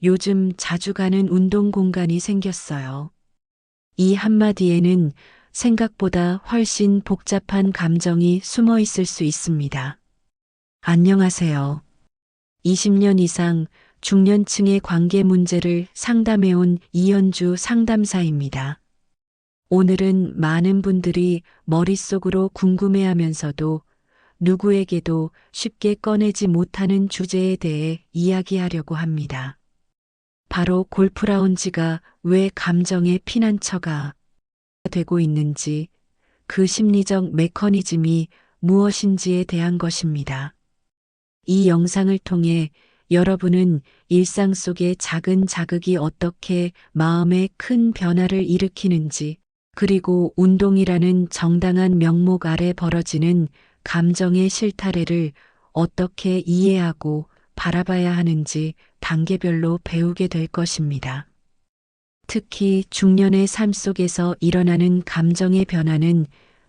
요즘 자주 가는 운동 공간이 생겼어요. 이 한마디에는 생각보다 훨씬 복잡한 감정이 숨어 있을 수 있습니다. 안녕하세요. 20년 이상 중년층의 관계 문제를 상담해온 이현주 상담사입니다. 오늘은 많은 분들이 머릿속으로 궁금해하면서도 누구에게도 쉽게 꺼내지 못하는 주제에 대해 이야기하려고 합니다. 바로 골프라운지가 왜 감정의 피난처가 되고 있는지, 그 심리적 메커니즘이 무엇인지에 대한 것입니다. 이 영상을 통해 여러분은 일상 속의 작은 자극이 어떻게 마음에 큰 변화를 일으키는지, 그리고 운동이라는 정당한 명목 아래 벌어지는 감정의 실타래를 어떻게 이해하고 바라봐야 하는지 단계별로 배우게 될 것입니다. 특히 중년의 삶 속에서 일어나는 감정의 변화는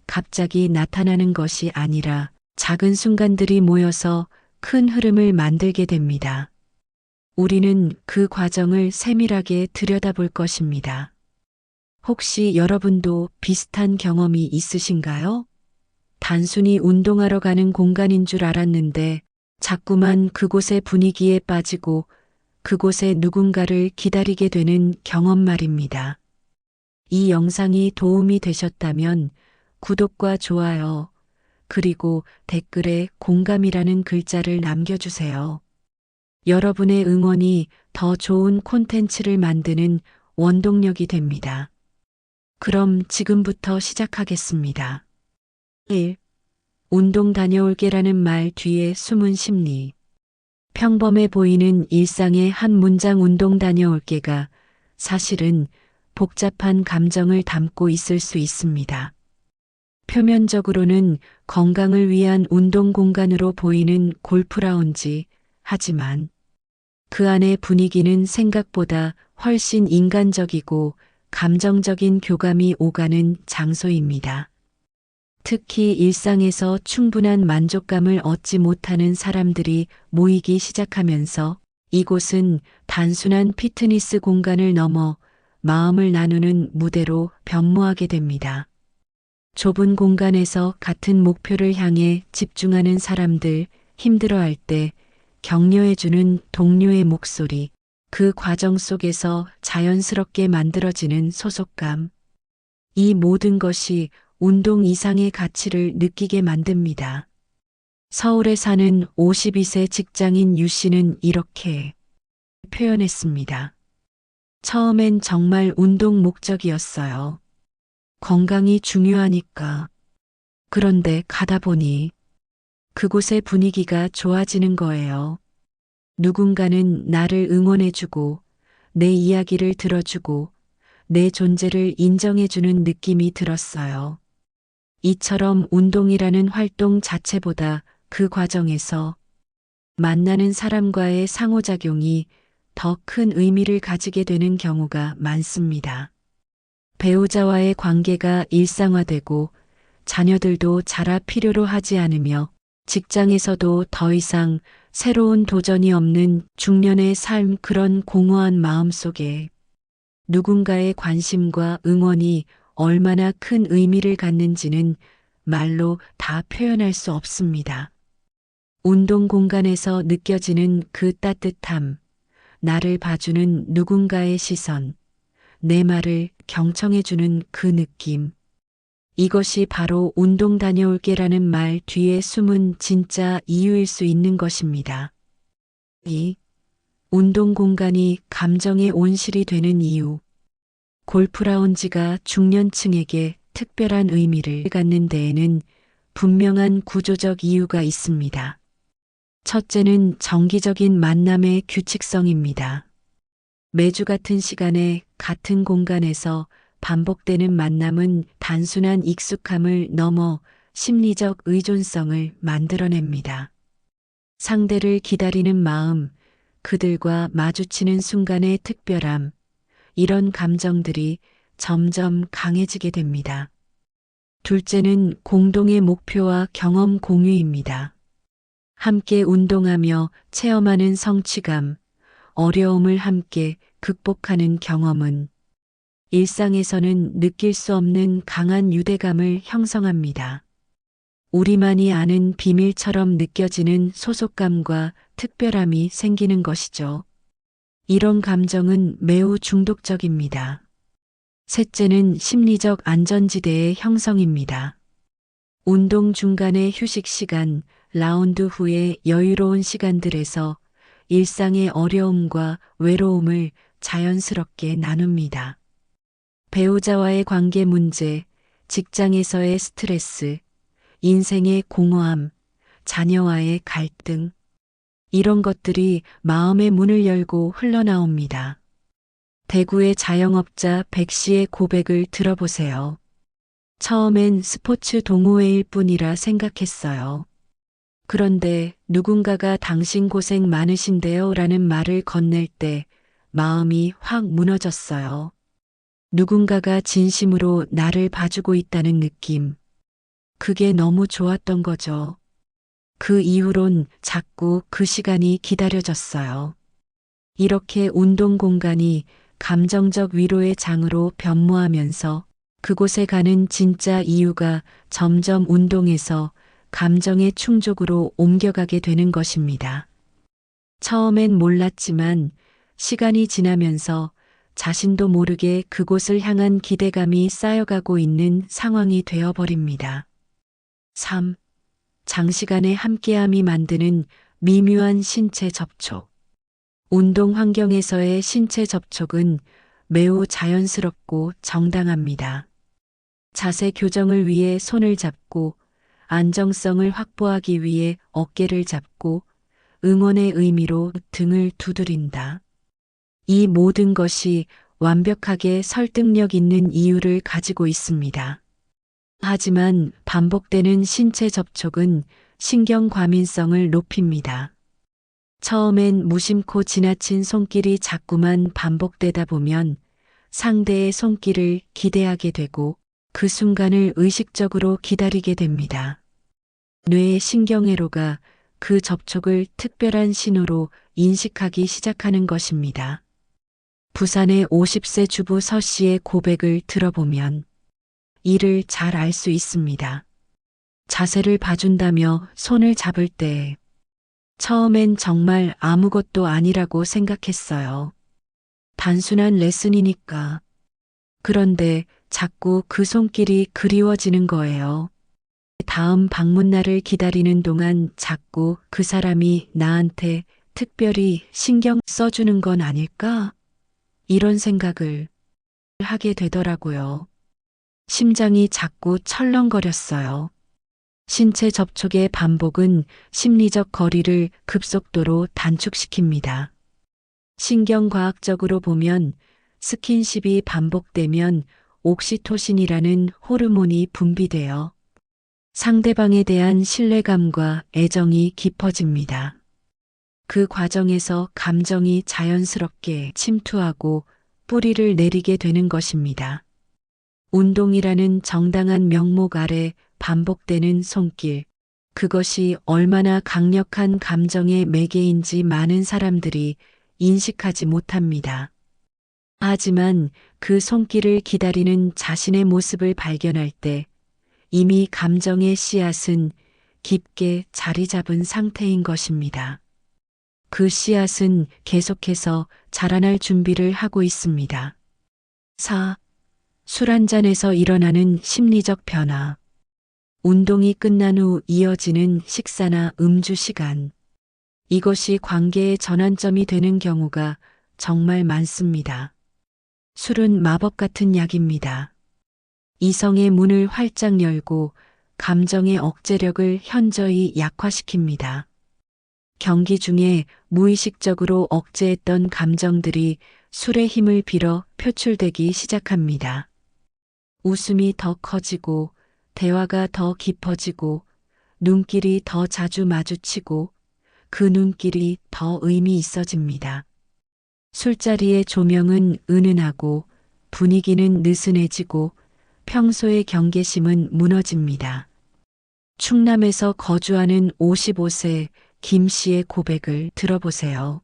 갑자기 나타나는 것이 아니라 작은 순간들이 모여서 큰 흐름을 만들게 됩니다. 우리는 그 과정을 세밀하게 들여다볼 것입니다. 혹시 여러분도 비슷한 경험이 있으신가요? 단순히 운동하러 가는 공간인 줄 알았는데 자꾸만 그곳의 분위기에 빠지고 그곳에 누군가를 기다리게 되는 경험 말입니다. 이 영상이 도움이 되셨다면 구독과 좋아요, 그리고 댓글에 공감이라는 글자를 남겨주세요. 여러분의 응원이 더 좋은 콘텐츠를 만드는 원동력이 됩니다. 그럼 지금부터 시작하겠습니다. 1. 운동 다녀올게라는 말 뒤에 숨은 심리. 평범해 보이는 일상의 한 문장 운동 다녀올게가 사실은 복잡한 감정을 담고 있을 수 있습니다. 표면적으로는 건강을 위한 운동 공간으로 보이는 골프라운지, 하지만 그 안의 분위기는 생각보다 훨씬 인간적이고 감정적인 교감이 오가는 장소입니다. 특히 일상에서 충분한 만족감을 얻지 못하는 사람들이 모이기 시작하면서 이곳은 단순한 피트니스 공간을 넘어 마음을 나누는 무대로 변모하게 됩니다. 좁은 공간에서 같은 목표를 향해 집중하는 사람들, 힘들어할 때 격려해주는 동료의 목소리, 그 과정 속에서 자연스럽게 만들어지는 소속감. 이 모든 것이 운동 이상의 가치를 느끼게 만듭니다. 서울에 사는 52세 직장인 유 씨는 이렇게 표현했습니다. 처음엔 정말 운동 목적이었어요. 건강이 중요하니까. 그런데 가다 보니 그곳의 분위기가 좋아지는 거예요. 누군가는 나를 응원해주고 내 이야기를 들어주고 내 존재를 인정해주는 느낌이 들었어요. 이처럼 운동이라는 활동 자체보다 그 과정에서 만나는 사람과의 상호작용이 더 큰 의미를 가지게 되는 경우가 많습니다. 배우자와의 관계가 일상화되고 자녀들도 자라 필요로 하지 않으며 직장에서도 더 이상 새로운 도전이 없는 중년의 삶, 그런 공허한 마음 속에 누군가의 관심과 응원이 얼마나 큰 의미를 갖는지는 말로 다 표현할 수 없습니다. 운동 공간에서 느껴지는 그 따뜻함, 나를 봐주는 누군가의 시선, 내 말을 경청해주는 그 느낌. 이것이 바로 운동 다녀올게라는 말 뒤에 숨은 진짜 이유일 수 있는 것입니다. 2. 운동 공간이 감정의 온실이 되는 이유. 골프라운지가 중년층에게 특별한 의미를 갖는 데에는 분명한 구조적 이유가 있습니다. 첫째는 정기적인 만남의 규칙성입니다. 매주 같은 시간에 같은 공간에서 반복되는 만남은 단순한 익숙함을 넘어 심리적 의존성을 만들어냅니다. 상대를 기다리는 마음, 그들과 마주치는 순간의 특별함, 이런 감정들이 점점 강해지게 됩니다. 둘째는 공동의 목표와 경험 공유입니다. 함께 운동하며 체험하는 성취감, 어려움을 함께 극복하는 경험은 일상에서는 느낄 수 없는 강한 유대감을 형성합니다. 우리만이 아는 비밀처럼 느껴지는 소속감과 특별함이 생기는 것이죠. 이런 감정은 매우 중독적입니다. 셋째는 심리적 안전지대의 형성입니다. 운동 중간의 휴식 시간, 라운드 후의 여유로운 시간들에서 일상의 어려움과 외로움을 자연스럽게 나눕니다. 배우자와의 관계 문제, 직장에서의 스트레스, 인생의 공허함, 자녀와의 갈등, 이런 것들이 마음의 문을 열고 흘러나옵니다. 대구의 자영업자 백 씨의 고백을 들어보세요. 처음엔 스포츠 동호회일 뿐이라 생각했어요. 그런데 누군가가 당신 고생 많으신데요 라는 말을 건넬 때 마음이 확 무너졌어요. 누군가가 진심으로 나를 봐주고 있다는 느낌. 그게 너무 좋았던 거죠. 그 이후론 자꾸 그 시간이 기다려졌어요. 이렇게 운동 공간이 감정적 위로의 장으로 변모하면서 그곳에 가는 진짜 이유가 점점 운동에서 감정의 충족으로 옮겨가게 되는 것입니다. 처음엔 몰랐지만 시간이 지나면서 자신도 모르게 그곳을 향한 기대감이 쌓여가고 있는 상황이 되어버립니다. 3. 장시간의 함께함이 만드는 미묘한 신체 접촉. 운동 환경에서의 신체 접촉은 매우 자연스럽고 정당합니다. 자세 교정을 위해 손을 잡고, 안정성을 확보하기 위해 어깨를 잡고, 응원의 의미로 등을 두드린다. 이 모든 것이 완벽하게 설득력 있는 이유를 가지고 있습니다. 하지만 반복되는 신체 접촉은 신경 과민성을 높입니다. 처음엔 무심코 지나친 손길이 자꾸만 반복되다 보면 상대의 손길을 기대하게 되고 그 순간을 의식적으로 기다리게 됩니다. 뇌의 신경회로가 그 접촉을 특별한 신호로 인식하기 시작하는 것입니다. 부산의 50세 주부 서 씨의 고백을 들어보면 이를 잘 알 수 있습니다. 자세를 봐준다며 손을 잡을 때 처음엔 정말 아무것도 아니라고 생각했어요. 단순한 레슨이니까. 그런데 자꾸 그 손길이 그리워지는 거예요. 다음 방문날을 기다리는 동안 자꾸 그 사람이 나한테 특별히 신경 써주는 건 아닐까? 이런 생각을 하게 되더라고요. 심장이 자꾸 철렁거렸어요. 신체 접촉의 반복은 심리적 거리를 급속도로 단축시킵니다. 신경과학적으로 보면 스킨십이 반복되면 옥시토신이라는 호르몬이 분비되어 상대방에 대한 신뢰감과 애정이 깊어집니다. 그 과정에서 감정이 자연스럽게 침투하고 뿌리를 내리게 되는 것입니다. 운동이라는 정당한 명목 아래 반복되는 손길, 그것이 얼마나 강력한 감정의 매개인지 많은 사람들이 인식하지 못합니다. 하지만 그 손길을 기다리는 자신의 모습을 발견할 때 이미 감정의 씨앗은 깊게 자리 잡은 상태인 것입니다. 그 씨앗은 계속해서 자라날 준비를 하고 있습니다. 4. 술 한 잔에서 일어나는 심리적 변화. 운동이 끝난 후 이어지는 식사나 음주 시간. 이것이 관계의 전환점이 되는 경우가 정말 많습니다. 술은 마법 같은 약입니다. 이성의 문을 활짝 열고 감정의 억제력을 현저히 약화시킵니다. 경기 중에 무의식적으로 억제했던 감정들이 술의 힘을 빌어 표출되기 시작합니다. 웃음이 더 커지고 대화가 더 깊어지고 눈길이 더 자주 마주치고 그 눈길이 더 의미 있어집니다. 술자리의 조명은 은은하고 분위기는 느슨해지고 평소의 경계심은 무너집니다. 충남에서 거주하는 55세 김 씨의 고백을 들어보세요.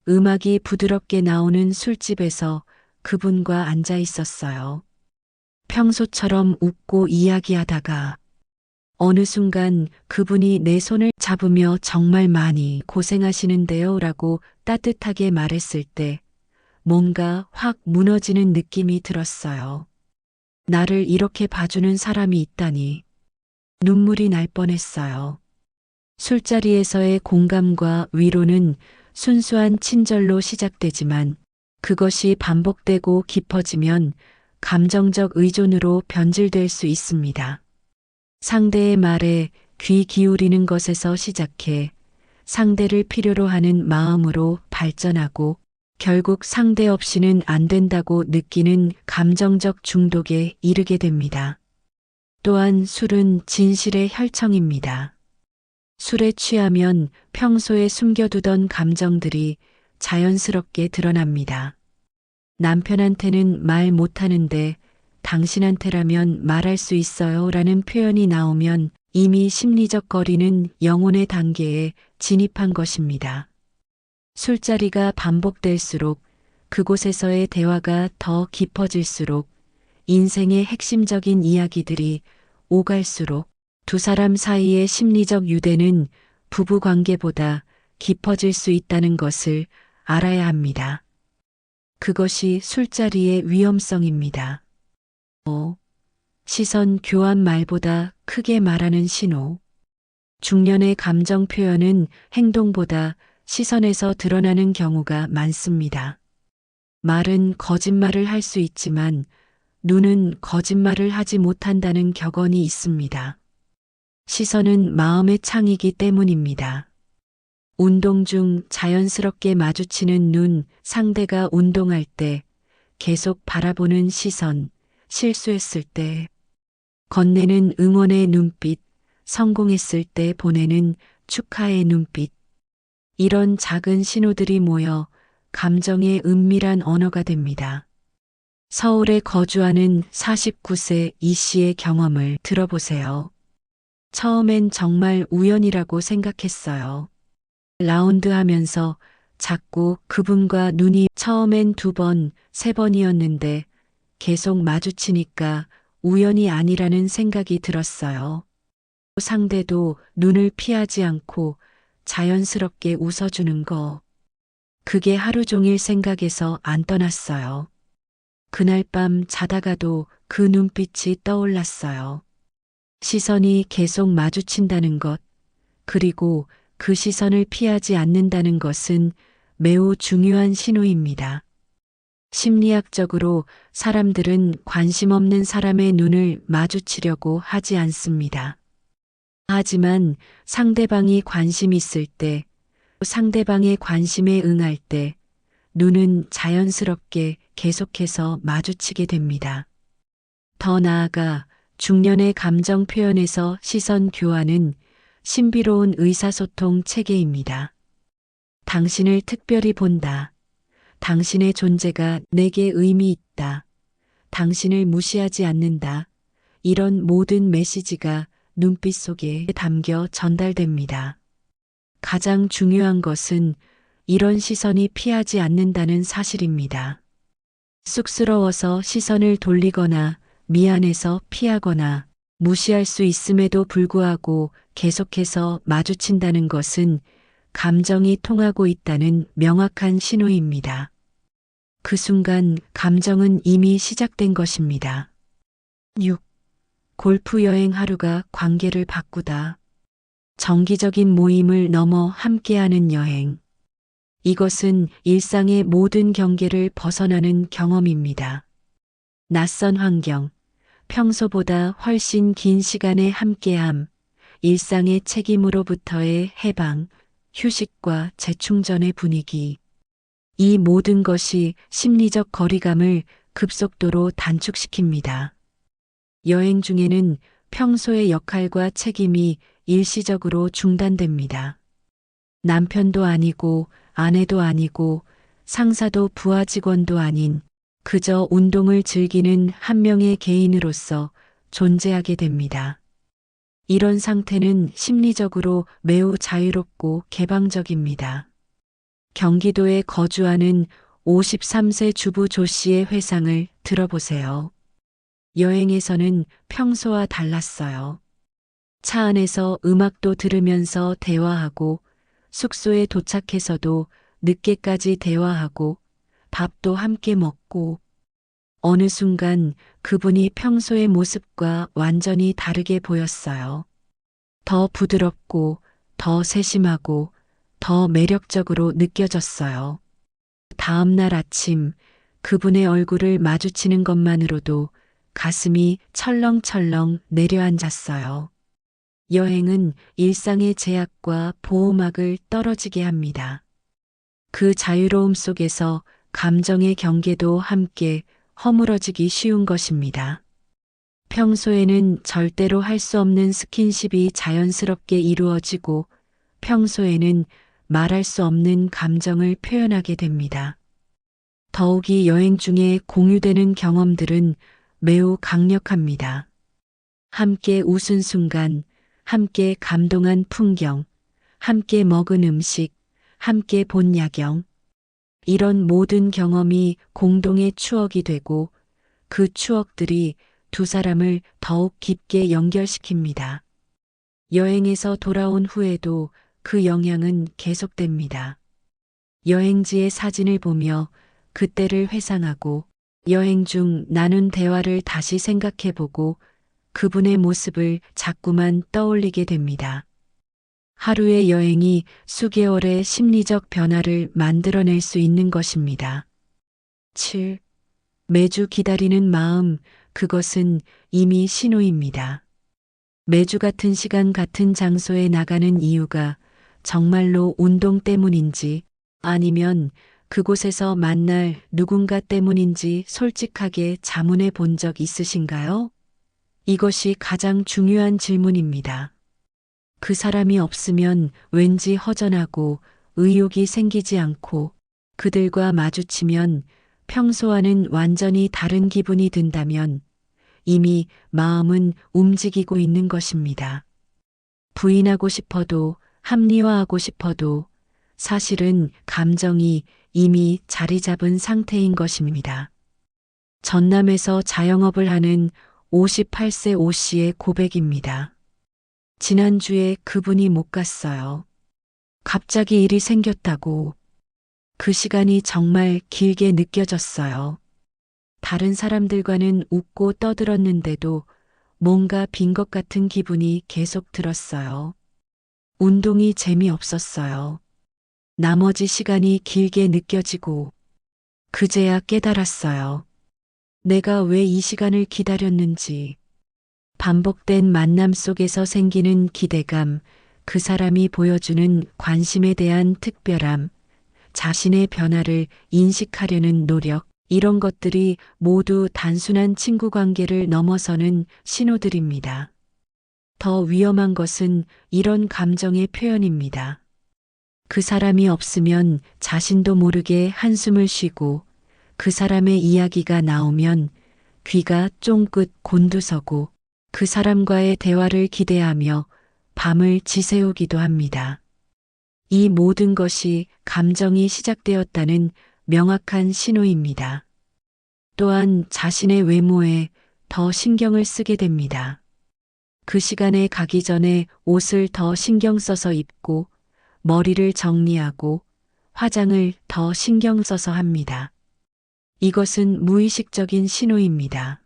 음악이 부드럽게 나오는 술집에서 그분과 앉아 있었어요. 평소처럼 웃고 이야기하다가 어느 순간 그분이 내 손을 잡으며 정말 많이 고생하시는데요 라고 따뜻하게 말했을 때 뭔가 확 무너지는 느낌이 들었어요. 나를 이렇게 봐주는 사람이 있다니 눈물이 날 뻔했어요. 술자리에서의 공감과 위로는 순수한 친절로 시작되지만 그것이 반복되고 깊어지면 감정적 의존으로 변질될 수 있습니다. 상대의 말에 귀 기울이는 것에서 시작해 상대를 필요로 하는 마음으로 발전하고 결국 상대 없이는 안 된다고 느끼는 감정적 중독에 이르게 됩니다. 또한 술은 진실의 혈청입니다. 술에 취하면 평소에 숨겨두던 감정들이 자연스럽게 드러납니다. 남편한테는 말 못하는데 당신한테라면 말할 수 있어요 라는 표현이 나오면 이미 심리적 거리는 영혼의 단계에 진입한 것입니다. 술자리가 반복될수록 그곳에서의 대화가 더 깊어질수록 인생의 핵심적인 이야기들이 오갈수록 두 사람 사이의 심리적 유대는 부부 관계보다 깊어질 수 있다는 것을 알아야 합니다. 그것이 술자리의 위험성입니다. 시선 교환 말보다 크게 말하는 신호. 중년의 감정 표현은 행동보다 시선에서 드러나는 경우가 많습니다. 말은 거짓말을 할 수 있지만 눈은 거짓말을 하지 못한다는 격언이 있습니다. 시선은 마음의 창이기 때문입니다. 운동 중 자연스럽게 마주치는 눈, 상대가 운동할 때 계속 바라보는 시선, 실수했을 때 건네는 응원의 눈빛, 성공했을 때 보내는 축하의 눈빛. 이런 작은 신호들이 모여 감정의 은밀한 언어가 됩니다. 서울에 거주하는 49세 이 씨의 경험을 들어보세요. 처음엔 정말 우연이라고 생각했어요. 라운드 하면서 자꾸 그분과 눈이 처음엔 2번, 3번이었는데 계속 마주치니까 우연이 아니라는 생각이 들었어요. 상대도 눈을 피하지 않고 자연스럽게 웃어주는 거. 그게 하루 종일 생각에서 안 떠났어요. 그날 밤 자다가도 그 눈빛이 떠올랐어요. 시선이 계속 마주친다는 것, 그리고 그 시선을 피하지 않는다는 것은 매우 중요한 신호입니다. 심리학적으로 사람들은 관심 없는 사람의 눈을 마주치려고 하지 않습니다. 하지만 상대방이 관심 있을 때, 상대방의 관심에 응할 때, 눈은 자연스럽게 계속해서 마주치게 됩니다. 더 나아가 중년의 감정 표현에서 시선 교환은 신비로운 의사소통 체계입니다. 당신을 특별히 본다. 당신의 존재가 내게 의미 있다. 당신을 무시하지 않는다. 이런 모든 메시지가 눈빛 속에 담겨 전달됩니다. 가장 중요한 것은 이런 시선이 피하지 않는다는 사실입니다. 쑥스러워서 시선을 돌리거나 미안해서 피하거나 무시할 수 있음에도 불구하고 계속해서 마주친다는 것은 감정이 통하고 있다는 명확한 신호입니다. 그 순간 감정은 이미 시작된 것입니다. 6. 골프 여행 하루가 관계를 바꾸다. 정기적인 모임을 넘어 함께하는 여행. 이것은 일상의 모든 경계를 벗어나는 경험입니다. 낯선 환경, 평소보다 훨씬 긴 시간의 함께함, 일상의 책임으로부터의 해방, 휴식과 재충전의 분위기. 이 모든 것이 심리적 거리감을 급속도로 단축시킵니다. 여행 중에는 평소의 역할과 책임이 일시적으로 중단됩니다. 남편도 아니고 아내도 아니고 상사도 부하 직원도 아닌 그저 운동을 즐기는 한 명의 개인으로서 존재하게 됩니다. 이런 상태는 심리적으로 매우 자유롭고 개방적입니다. 경기도에 거주하는 53세 주부 조 씨의 회상을 들어보세요. 여행에서는 평소와 달랐어요. 차 안에서 음악도 들으면서 대화하고 숙소에 도착해서도 늦게까지 대화하고 밥도 함께 먹고 어느 순간 그분이 평소의 모습과 완전히 다르게 보였어요. 더 부드럽고 더 세심하고 더 매력적으로 느껴졌어요. 다음 날 아침 그분의 얼굴을 마주치는 것만으로도 가슴이 철렁철렁 내려앉았어요. 여행은 일상의 제약과 보호막을 떨어지게 합니다. 그 자유로움 속에서 감정의 경계도 함께 허물어지기 쉬운 것입니다. 평소에는 절대로 할 수 없는 스킨십이 자연스럽게 이루어지고 평소에는 말할 수 없는 감정을 표현하게 됩니다. 더욱이 여행 중에 공유되는 경험들은 매우 강력합니다. 함께 웃은 순간, 함께 감동한 풍경, 함께 먹은 음식, 함께 본 야경. 이런 모든 경험이 공동의 추억이 되고 그 추억들이 두 사람을 더욱 깊게 연결시킵니다. 여행에서 돌아온 후에도 그 영향은 계속됩니다. 여행지의 사진을 보며 그때를 회상하고 여행 중 나눈 대화를 다시 생각해보고 그분의 모습을 자꾸만 떠올리게 됩니다. 하루의 여행이 수개월의 심리적 변화를 만들어낼 수 있는 것입니다. 7. 매주 기다리는 마음, 그것은 이미 신호입니다. 매주 같은 시간 같은 장소에 나가는 이유가 정말로 운동 때문인지 아니면 그곳에서 만날 누군가 때문인지 솔직하게 자문해 본 적 있으신가요? 이것이 가장 중요한 질문입니다. 그 사람이 없으면 왠지 허전하고 의욕이 생기지 않고 그들과 마주치면 평소와는 완전히 다른 기분이 든다면 이미 마음은 움직이고 있는 것입니다. 부인하고 싶어도 합리화하고 싶어도 사실은 감정이 이미 자리 잡은 상태인 것입니다. 전남에서 자영업을 하는 58세 오 씨의 고백입니다. 지난주에 그분이 못 갔어요. 갑자기 일이 생겼다고. 그 시간이 정말 길게 느껴졌어요. 다른 사람들과는 웃고 떠들었는데도 뭔가 빈 것 같은 기분이 계속 들었어요. 운동이 재미없었어요. 나머지 시간이 길게 느껴지고 그제야 깨달았어요. 내가 왜 이 시간을 기다렸는지. 반복된 만남 속에서 생기는 기대감, 그 사람이 보여주는 관심에 대한 특별함, 자신의 변화를 인식하려는 노력, 이런 것들이 모두 단순한 친구 관계를 넘어서는 신호들입니다. 더 위험한 것은 이런 감정의 표현입니다. 그 사람이 없으면 자신도 모르게 한숨을 쉬고 그 사람의 이야기가 나오면 귀가 쫑긋 곤두서고 그 사람과의 대화를 기대하며 밤을 지새우기도 합니다. 이 모든 것이 감정이 시작되었다는 명확한 신호입니다. 또한 자신의 외모에 더 신경을 쓰게 됩니다. 그 시간에 가기 전에 옷을 더 신경 써서 입고 머리를 정리하고 화장을 더 신경 써서 합니다. 이것은 무의식적인 신호입니다.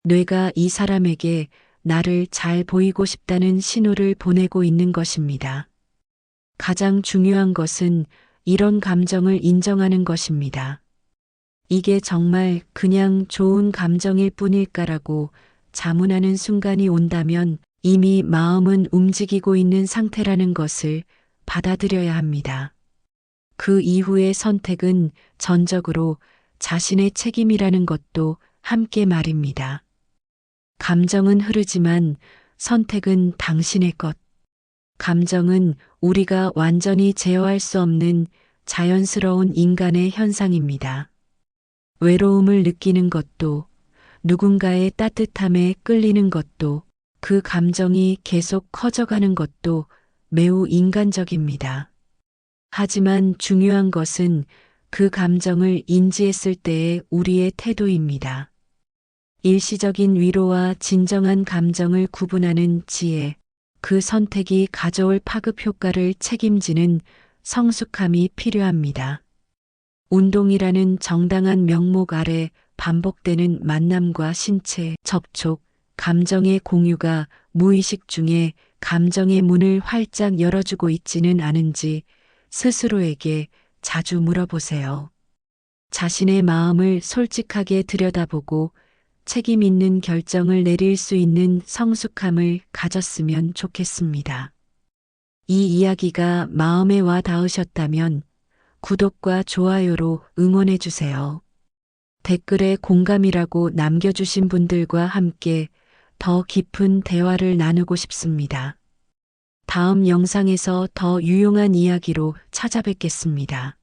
뇌가 이 사람에게 나를 잘 보이고 싶다는 신호를 보내고 있는 것입니다. 가장 중요한 것은 이런 감정을 인정하는 것입니다. 이게 정말 그냥 좋은 감정일 뿐일까라고 자문하는 순간이 온다면 이미 마음은 움직이고 있는 상태라는 것을 받아들여야 합니다. 그 이후의 선택은 전적으로 자신의 책임이라는 것도 함께 말입니다. 감정은 흐르지만 선택은 당신의 것. 감정은 우리가 완전히 제어할 수 없는 자연스러운 인간의 현상입니다. 외로움을 느끼는 것도 누군가의 따뜻함에 끌리는 것도 그 감정이 계속 커져가는 것도 매우 인간적입니다. 하지만 중요한 것은 그 감정을 인지했을 때의 우리의 태도입니다. 일시적인 위로와 진정한 감정을 구분하는 지혜, 그 선택이 가져올 파급 효과를 책임지는 성숙함이 필요합니다. 운동이라는 정당한 명목 아래 반복되는 만남과 신체 접촉, 감정의 공유가 무의식 중에 감정의 문을 활짝 열어주고 있지는 않은지 스스로에게 자주 물어보세요. 자신의 마음을 솔직하게 들여다보고 책임 있는 결정을 내릴 수 있는 성숙함을 가졌으면 좋겠습니다. 이 이야기가 마음에 와 닿으셨다면 구독과 좋아요로 응원해 주세요. 댓글에 공감이라고 남겨주신 분들과 함께 더 깊은 대화를 나누고 싶습니다. 다음 영상에서 더 유용한 이야기로 찾아뵙겠습니다.